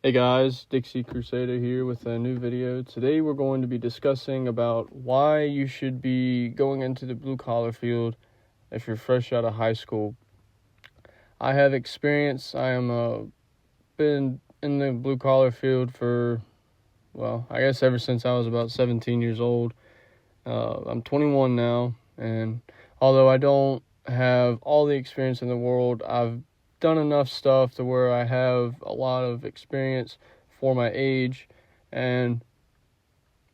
Hey guys, Dixie Crusader here with a new video. Today we're going to be discussing about why you should be going into the blue collar field if you're fresh out of high school. I have experience. I am been in the blue collar field for, I guess ever since I was about 17 years old. I'm 21 now, and although I don't have all the experience in the world, I've done enough stuff to where I have a lot of experience for my age, and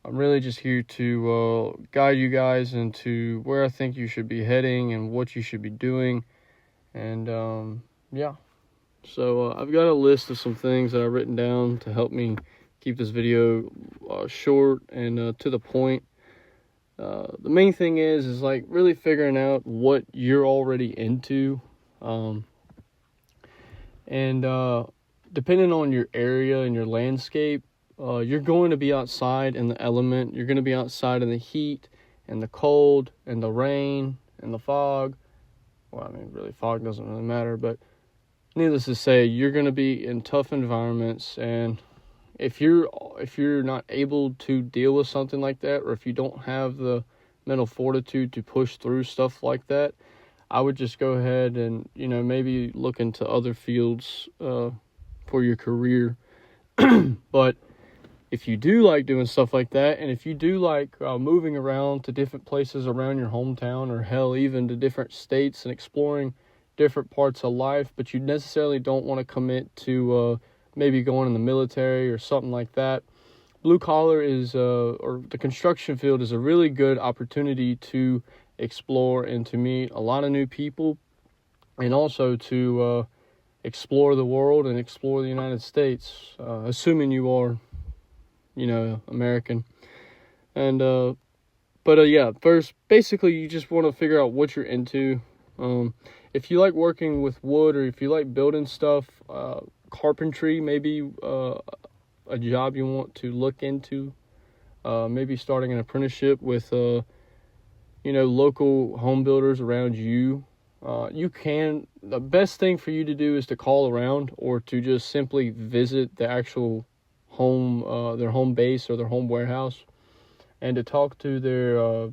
I'm really just here to guide you guys into where I think you should be heading and what you should be doing. And so I've got a list of some things that I've written down to help me keep this video short and to the point. The main thing is like really figuring out what you're already into. And depending on your area and your landscape, you're going to be outside in the element. You're going to be outside in the heat and the cold and the rain and the fog. Well, I mean, really, fog doesn't really matter, but needless to say, you're going to be in tough environments. And if you're not able to deal with something like that, or if you don't have the mental fortitude to push through stuff like that, I would just go ahead and, maybe look into other fields for your career. But if you do like doing stuff like that, and if you do like moving around to different places around your hometown, or hell, even to different states and exploring different parts of life, but you necessarily don't want to commit to maybe going in the military or something like that, blue collar is, or the construction field is a really good opportunity to explore and to meet a lot of new people, and also to explore the world and explore the United States, assuming you are, American. And first, basically, you just want to figure out what you're into. If you like working with wood, or if you like building stuff, carpentry, maybe a job you want to look into, maybe starting an apprenticeship with local home builders around you. The best thing for you to do is to call around, or to just simply visit the actual home, their home base or their home warehouse, and to talk to the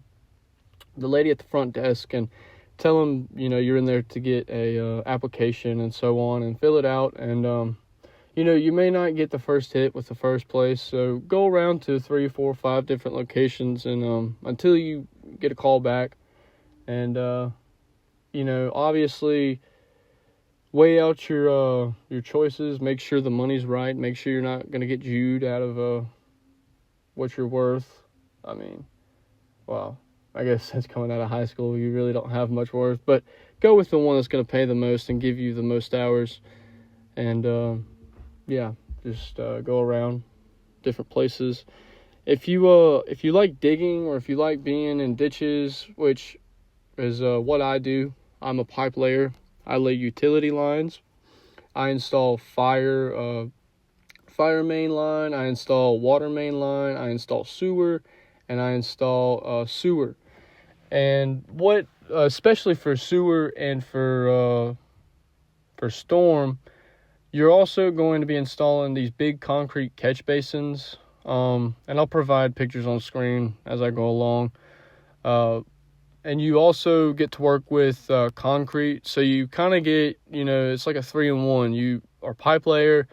lady at the front desk and tell them, you're in there to get a application and so on, and fill it out. And, you may not get the first hit with the first place, so go around to 3, 4, 5 different locations, and until you get a call back. And obviously weigh out your choices. Make sure the money's right. Make sure you're not going to get Jewed out of what you're worth. I mean, I guess that's coming out of high school. You really don't have much worth, but go with the one that's going to pay the most and give you the most hours. And just go around different places. If you like digging, or if you like being in ditches, which is what I do, I'm a pipe layer. I lay utility lines. I install fire main line. I install water main line. I install sewer, and I install sewer. And what, especially for sewer and for storm, you're also going to be installing these big concrete catch basins. And I'll provide pictures on screen as I go along. And you also get to work with concrete. So you kind of get, it's like a 3-in-1. You are pipe layer.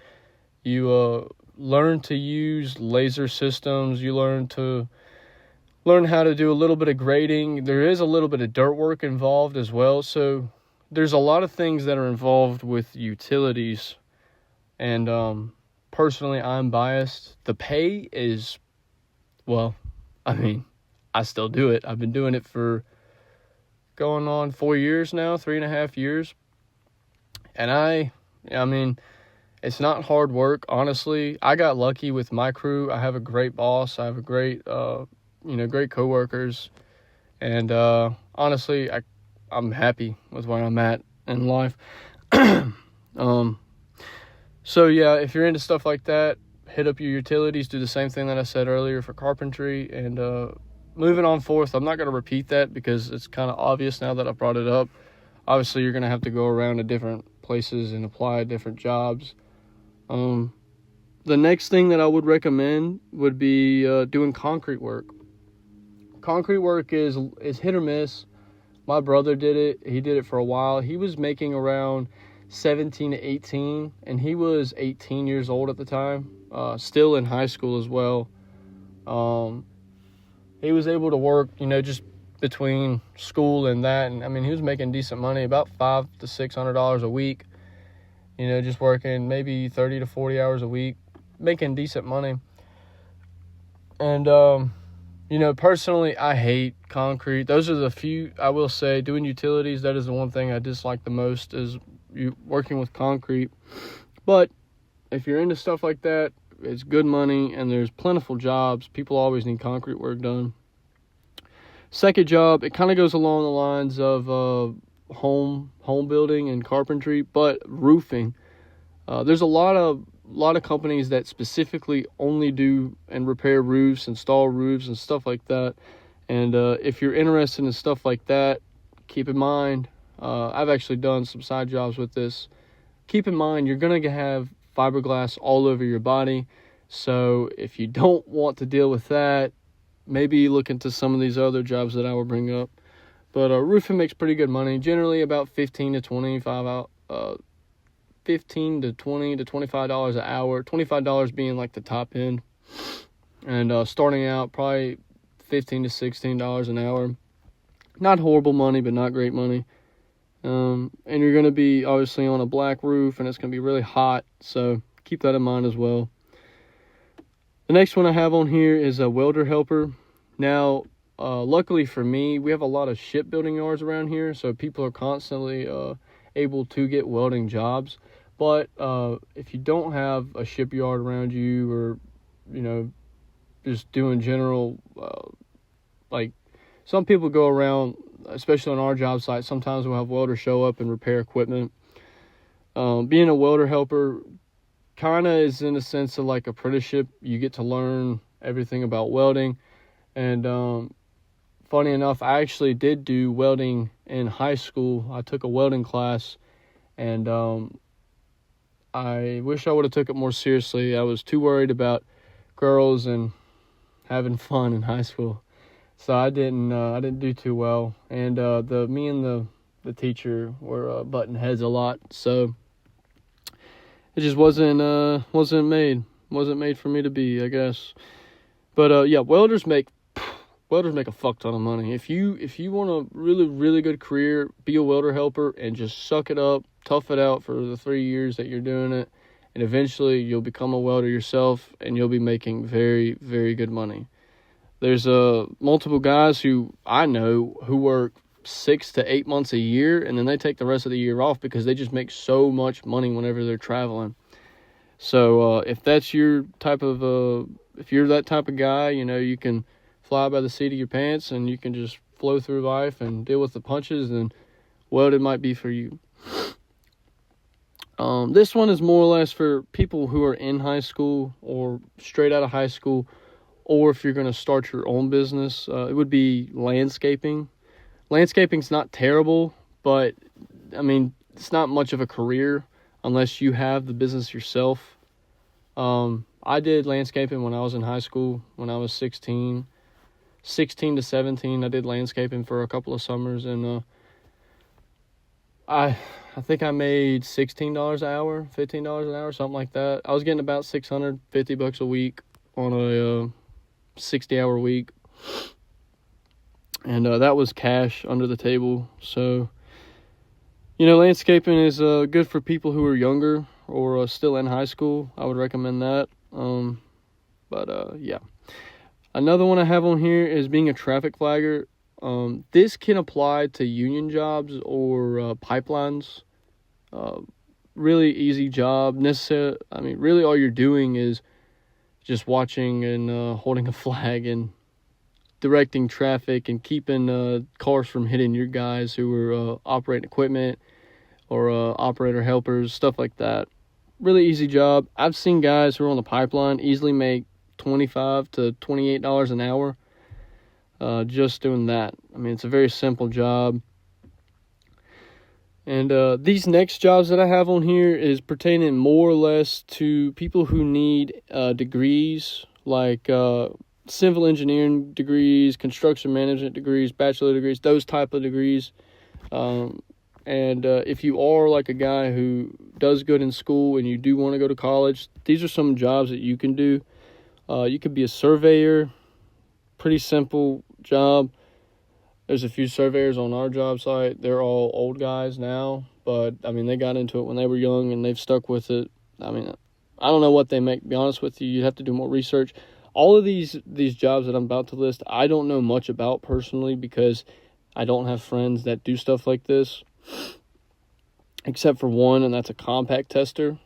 You learn to use laser systems. You learn how to do a little bit of grading. There is a little bit of dirt work involved as well. So there's a lot of things that are involved with utilities. And personally, I'm biased. The pay is, I still do it. I've been doing it for going on 4 years now, 3.5 years. And I mean, it's not hard work, honestly. I got lucky with my crew. I have a great boss. I have a great, great coworkers. And honestly, I'm happy with where I'm at in life. So yeah, if you're into stuff like that, hit up your utilities. Do the same thing that I said earlier for carpentry. And moving on forth, I'm not going to repeat that because it's kind of obvious now that I brought it up. Obviously, you're going to have to go around to different places and apply different jobs. The next thing that I would recommend would be doing concrete work. Concrete work is hit or miss. My brother did it. He did it for a while. He was making around 17 to 18, and he was 18 years old at the time, still in high school as well. He was able to work, just between school and that, and I mean, he was making decent money, about $500 to $600 a week. Just working maybe 30 to 40 hours a week, making decent money. And personally, I hate concrete. Those are the few, I will say, doing utilities, that is the one thing I dislike the most, is working with concrete. But if you're into stuff like that, it's good money and there's plentiful jobs. People always need concrete work done. Second job, it kind of goes along the lines of home building and carpentry, but roofing. There's a lot of companies that specifically only do and repair roofs, install roofs and stuff like that. And if you're interested in stuff like that, keep in mind, I've actually done some side jobs with this. Keep in mind, you're going to have fiberglass all over your body. So if you don't want to deal with that, maybe look into some of these other jobs that I will bring up. But roofing makes pretty good money, generally about $15 to $25 to $25 an hour, $25 being like the top end, and starting out probably $15 to $16 an hour. Not horrible money, but not great money. And you're going to be obviously on a black roof, and it's going to be really hot, so keep that in mind as well. The next one I have on here is a welder helper. Now, luckily for me, we have a lot of shipbuilding yards around here, so people are constantly able to get welding jobs. But if you don't have a shipyard around you, or just doing general, like some people go around, especially on our job site, sometimes we'll have welders show up and repair equipment. Being a welder helper kind of is in a sense of like apprenticeship. You get to learn everything about welding. And funny enough, I actually did do welding in high school. I took a welding class, and I wish I would have took it more seriously. I was too worried about girls and having fun in high school, so I didn't do too well. And me and the teacher were butting heads a lot, so it just wasn't made for me to be, I guess. But yeah, welders make a fuck ton of money. If you want a really, really good career, be a welder helper and just suck it up, tough it out for the 3 years that you're doing it, and eventually you'll become a welder yourself, and you'll be making very, very good money. There's multiple guys who I know who work 6 to 8 months a year, and then they take the rest of the year off because they just make so much money whenever they're traveling. So if that's your type of if you're that type of guy, you can fly by the seat of your pants and you can just flow through life and deal with the punches, then welding might be for you. This one is more or less for people who are in high school or straight out of high school, or if you're going to start your own business. It would be landscaping. Landscaping's not terrible, but I mean, it's not much of a career unless you have the business yourself. I did landscaping when I was in high school, when I was 16 to 17. I did landscaping for a couple of summers, and I think I made $16 an hour, $15 an hour, something like that. I was getting about $650 a week on a 60-hour week, and that was cash under the table. So, landscaping is good for people who are younger or still in high school. I would recommend that. Yeah. Another one I have on here is being a traffic flagger. This can apply to union jobs or pipelines. Really easy job. Really all you're doing is just watching and holding a flag and directing traffic and keeping cars from hitting your guys who are operating equipment or operator helpers, stuff like that. Really easy job. I've seen guys who are on the pipeline easily make $25 to $28 an hour just doing that. I mean, it's a very simple job. And these next jobs that I have on here is pertaining more or less to people who need degrees, like civil engineering degrees, construction management degrees, bachelor degrees, those type of degrees. And if you are like a guy who does good in school and you do want to go to college, these are some jobs that you can do. You could be a surveyor, pretty simple job. There's a few surveyors on our job site. They're all old guys now, but I mean, they got into it when they were young and they've stuck with it. I mean, I don't know what they make, to be honest with you. You'd have to do more research. All of these jobs that I'm about to list, I don't know much about personally because I don't have friends that do stuff like this, except for one, and that's a compact tester.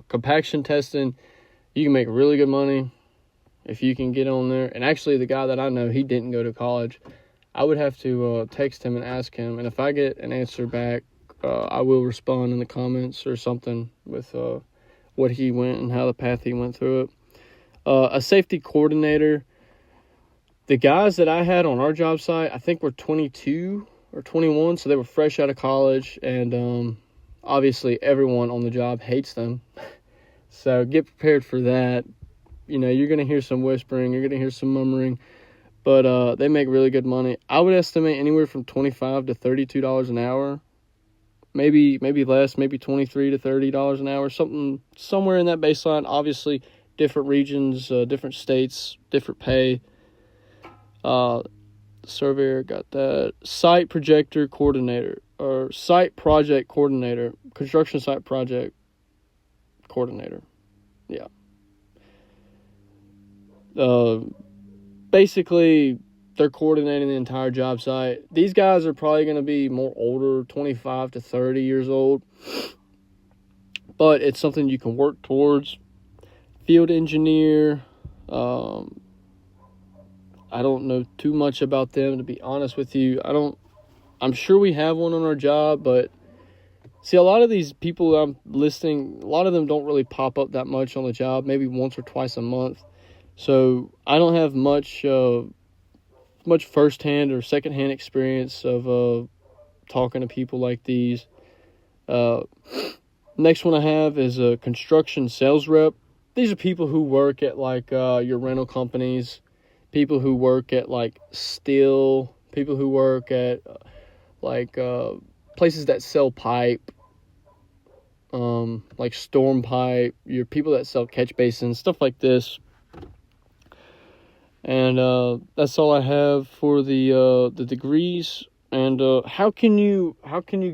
Compaction testing, you can make really good money if you can get on there. And actually, the guy that I know, he didn't go to college. I would have to text him and ask him, and if I get an answer back, I will respond in the comments or something with what he went and how the path he went through it. A safety coordinator. The guys that I had on our job site, I think were 22 or 21, so they were fresh out of college, and obviously everyone on the job hates them. So get prepared for that. You know, you're going to hear some whispering, you're going to hear some murmuring, but they make really good money. I would estimate anywhere from $25 to $32 an hour. Maybe less, maybe $23 to $30 an hour, somewhere in that baseline. Obviously, different regions, different states, different pay. Surveyor, got that. Site projector coordinator, or site project coordinator, construction site project coordinator. Yeah. Basically, they're coordinating the entire job site. These guys are probably going to be more older, 25 to 30 years old, but it's something you can work towards. Field engineer, I don't know too much about them, to be honest with you. I'm sure we have one on our job, but see, a lot of these people I'm listing, a lot of them don't really pop up that much on the job, maybe once or twice a month. So I don't have much first-hand or second-hand experience of talking to people like these. Next one I have is a construction sales rep. These are people who work at like your rental companies, people who work at like steel, people who work at like places that sell pipe, like storm pipe, your people that sell catch basins, stuff like this. And that's all I have for the degrees. And how can you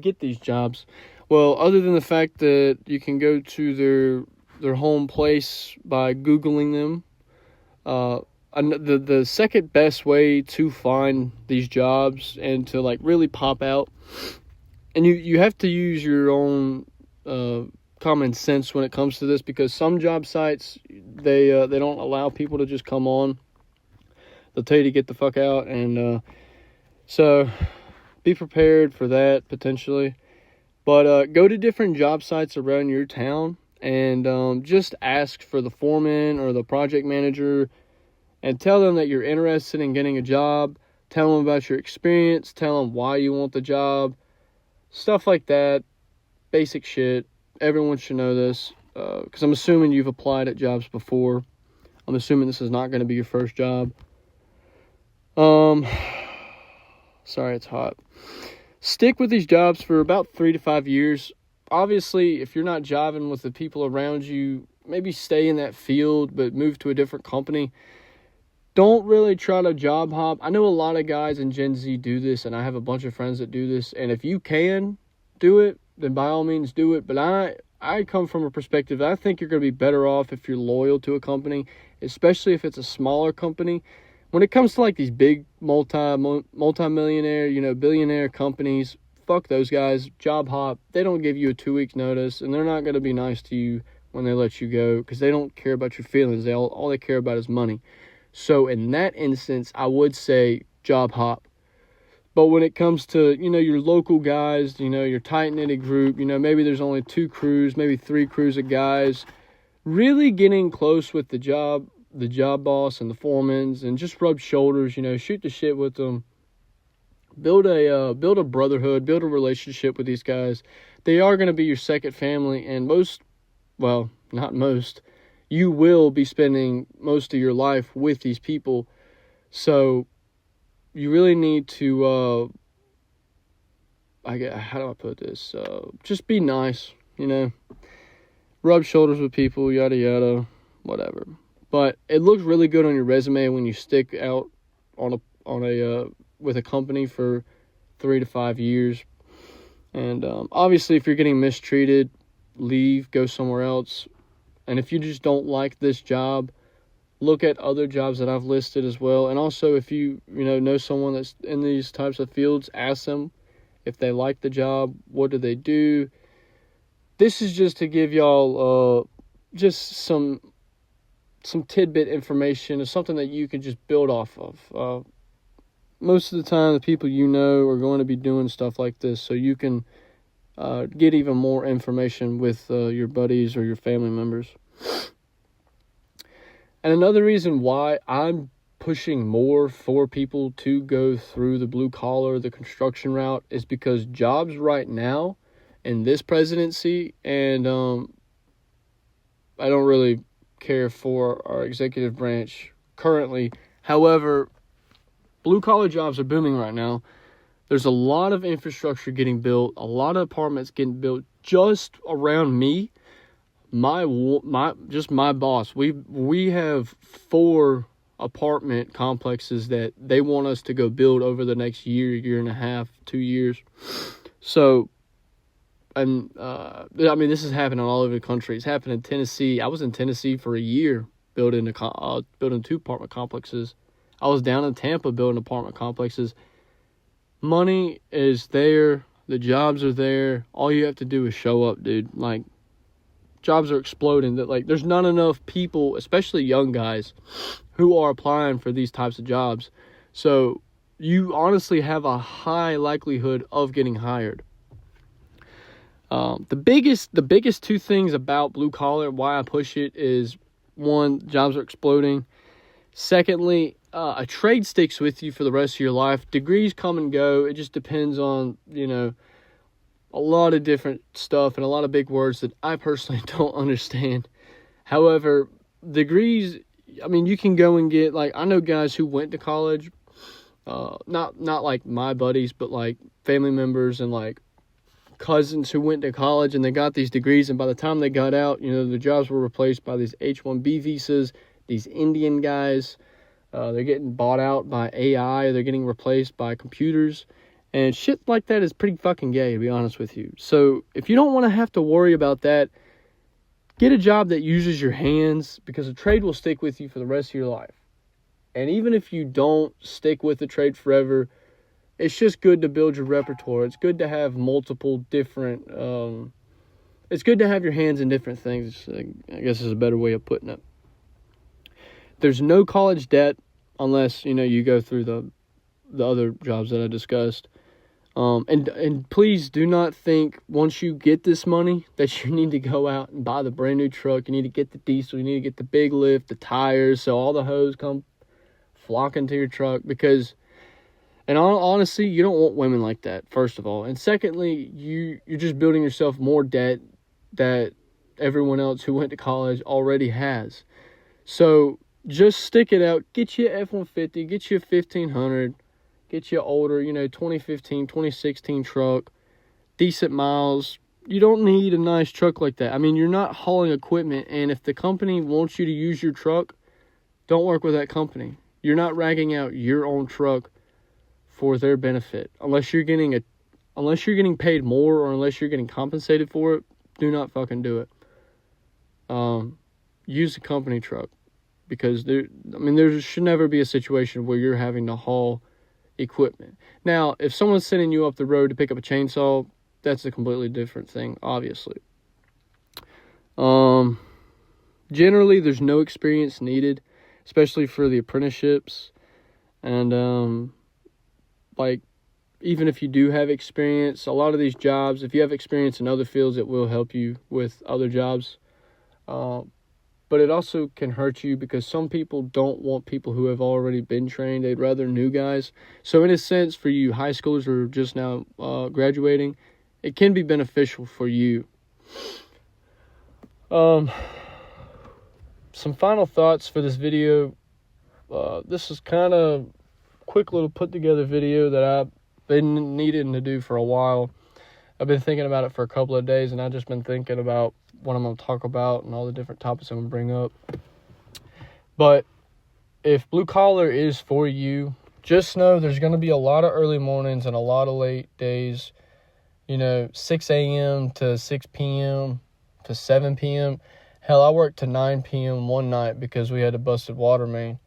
get these jobs? Well, other than the fact that you can go to their home place by Googling them, the second best way to find these jobs and to like really pop out, and you have to use your own common sense when it comes to this, because some job sites they don't allow people to just come on. They'll tell you to get the fuck out, and so be prepared for that potentially. But go to different job sites around your town and just ask for the foreman or the project manager and tell them that you're interested in getting a job. Tell them about your experience. Tell them why you want the job. Stuff like that. Basic shit. Everyone should know this, because I'm assuming you've applied at jobs before. I'm assuming this is not going to be your first job. Sorry, it's hot. Stick with these jobs for about 3 to 5 years. Obviously, if you're not jiving with the people around you, maybe stay in that field, but move to a different company. Don't really try to job hop. I know a lot of guys in Gen Z do this, and I have a bunch of friends that do this. And if you can do it, then by all means do it. But I come from a perspective, I think you're going to be better off if you're loyal to a company, especially if it's a smaller company. When it comes to like these big multi-millionaire, billionaire companies, fuck those guys. Job hop. They don't give you a 2 weeks notice, and they're not going to be nice to you when they let you go, because they don't care about your feelings. All they care about is money. So in that instance, I would say job hop. But when it comes to, your local guys, your tight-knitted group, maybe there's only 2 crews, maybe 3 crews of guys, really getting close with the job boss and the foremans, and just rub shoulders, shoot the shit with them. Build a brotherhood, build a relationship with these guys. They are going to be your second family, and not most, you will be spending most of your life with these people. So you really need to, how do I put this? Just be nice, rub shoulders with people, yada, yada, whatever. But it looks really good on your resume when you stick out with a company for 3 to 5 years. And obviously, if you're getting mistreated, leave, go somewhere else. And if you just don't like this job, look at other jobs that I've listed as well. And also, if you know someone that's in these types of fields, ask them if they like the job, what do they do. This is just to give y'all just some tidbit information or something that you can just build off of. Most of the time, the people are going to be doing stuff like this, so you can get even more information with your buddies or your family members. And another reason why I'm pushing more for people to go through the blue collar, the construction route, is because jobs right now in this presidency, and I don't really care for our executive branch currently. However, blue collar jobs are booming right now. There's a lot of infrastructure getting built, a lot of apartments getting built just around me. My boss. We have 4 apartment complexes that they want us to go build over the next year and a half, 2 years. So, and this is happening all over the country. It's happening in Tennessee. I was in Tennessee for a year building 2 apartment complexes. I was down in Tampa building apartment complexes. Money is there. The jobs are there. All you have to do is show up, dude. Like, jobs are exploding. There's not enough people, especially young guys, who are applying for these types of jobs. So you honestly have a high likelihood of getting hired. The biggest 2 things about blue collar, why I push it, is 1, jobs are exploding. Secondly, a trade sticks with you for the rest of your life. Degrees come and go. It just depends on, a lot of different stuff and a lot of big words that I personally don't understand. However, degrees, you can go and get, I know guys who went to college, not like my buddies, but like family members and cousins who went to college and they got these degrees, and by the time they got out, the jobs were replaced by these H-1B visas, these Indian guys. They're getting bought out by AI. They're getting replaced by computers. And shit like that is pretty fucking gay, to be honest with you. So if you don't want to have to worry about that, get a job that uses your hands, because a trade will stick with you for the rest of your life. And even if you don't stick with the trade forever, it's just good to build your repertoire. It's good to have multiple different... it's good to have your hands in different things, I guess is a better way of putting it. There's no college debt unless, you go through the other jobs that I discussed. And please do not think once you get this money that you need to go out and buy the brand new truck. You need to get the diesel. You need to get the big lift, the tires, so all the hoes come flocking to your truck. Because, and honestly, you don't want women like that, first of all. And secondly, you're just building yourself more debt that everyone else who went to college already has. So just stick it out. Get you an F-150. Get you a 1500. Get you an older, 2015, 2016 truck. Decent miles. You don't need a nice truck like that. You're not hauling equipment. And if the company wants you to use your truck, don't work with that company. You're not ragging out your own truck for their benefit. Unless you're getting paid more or unless you're getting compensated for it, do not fucking do it. Use a company truck. Because there should never be a situation where you're having to haul equipment. Now, if someone's sending you up the road to pick up a chainsaw, that's a completely different thing, obviously. Generally, there's no experience needed, especially for the apprenticeships. And, even if you do have experience, a lot of these jobs, if you have experience in other fields, it will help you with other jobs. but it also can hurt you because some people don't want people who have already been trained. They'd rather new guys. So in a sense, for you high schoolers who are just now graduating, it can be beneficial for you. Some final thoughts for this video. This is kind of quick little put together video that I've been needing to do for a while. I've been thinking about it for a couple of days, and I've just been thinking about what I'm going to talk about and all the different topics I'm going to bring up. But if blue collar is for you, just know there's going to be a lot of early mornings and a lot of late days. 6 a.m. to 6 p.m. to 7 p.m. Hell, I worked to 9 p.m. one night because we had a busted water main.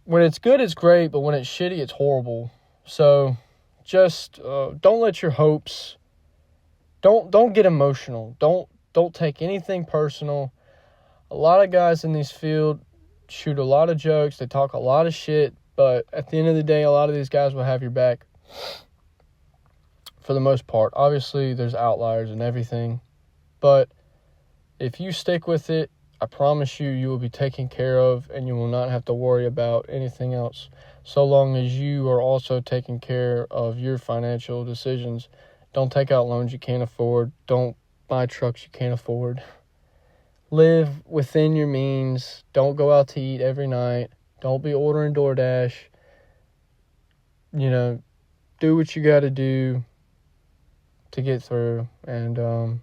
When it's good, it's great, but when it's shitty, it's horrible. So just don't let your hopes, don't get emotional. Don't take anything personal. A lot of guys in this field shoot a lot of jokes. They talk a lot of shit, but at the end of the day, a lot of these guys will have your back for the most part. Obviously, there's outliers and everything, but if you stick with it, I promise you will be taken care of and you will not have to worry about anything else, so long as you are also taking care of your financial decisions. Don't take out loans you can't afford. Don't buy trucks you can't afford. Live within your means. Don't go out to eat every night. Don't be ordering DoorDash. Do what you got to do to get through, and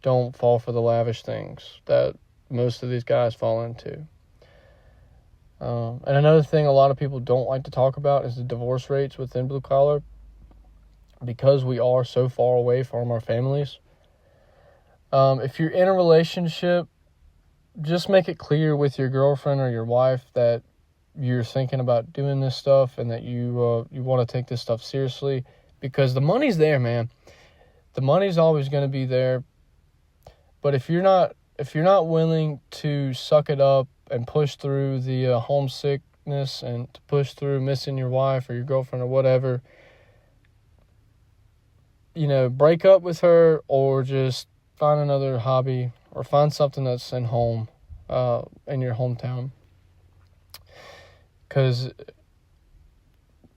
don't fall for the lavish things that most of these guys fall into. And another thing a lot of people don't like to talk about is the divorce rates within blue collar, because we are so far away from our families. If you're in a relationship, just make it clear with your girlfriend or your wife that you're thinking about doing this stuff and that you want to take this stuff seriously, because the money's there, man. The money's always going to be there. But if you're not willing to suck it up and push through the homesickness and to push through missing your wife or your girlfriend or whatever, break up with her or just find another hobby or find something that's in your hometown. Because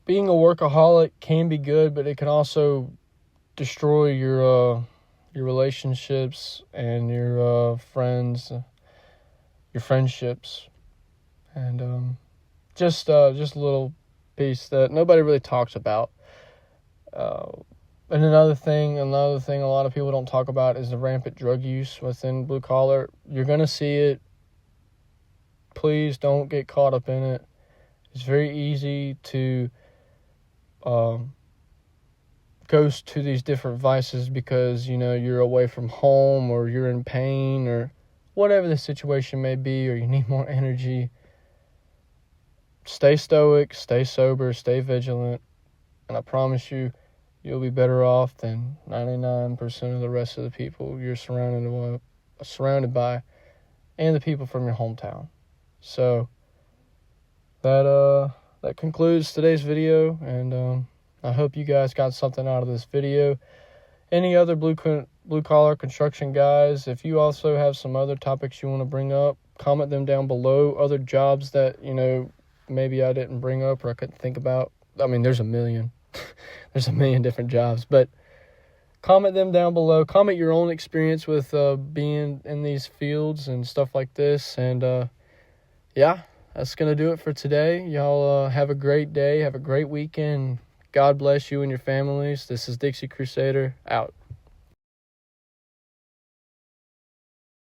being a workaholic can be good, but it can also destroy your relationships and your friendships, and just a little piece that nobody really talks about. And another thing a lot of people don't talk about is the rampant drug use within blue collar. You're gonna see it. Please don't get caught up in it. It's very easy to go to these different vices because, you're away from home or you're in pain or whatever the situation may be, or you need more energy. Stay stoic, stay sober, stay vigilant, and I promise you'll be better off than 99% of the rest of the people you're surrounded by and the people from your hometown. So that concludes today's video, and I hope you guys got something out of this video. Any other blue-collar construction guys, if you also have some other topics you want to bring up, comment them down below. Other jobs that, maybe I didn't bring up or I couldn't think about. I mean, there's a million. There's a million different jobs. But comment them down below. Comment your own experience with being in these fields and stuff like this. And, yeah, that's going to do it for today. Y'all have a great day. Have a great weekend. God bless you and your families. This is Dixie Crusader, out.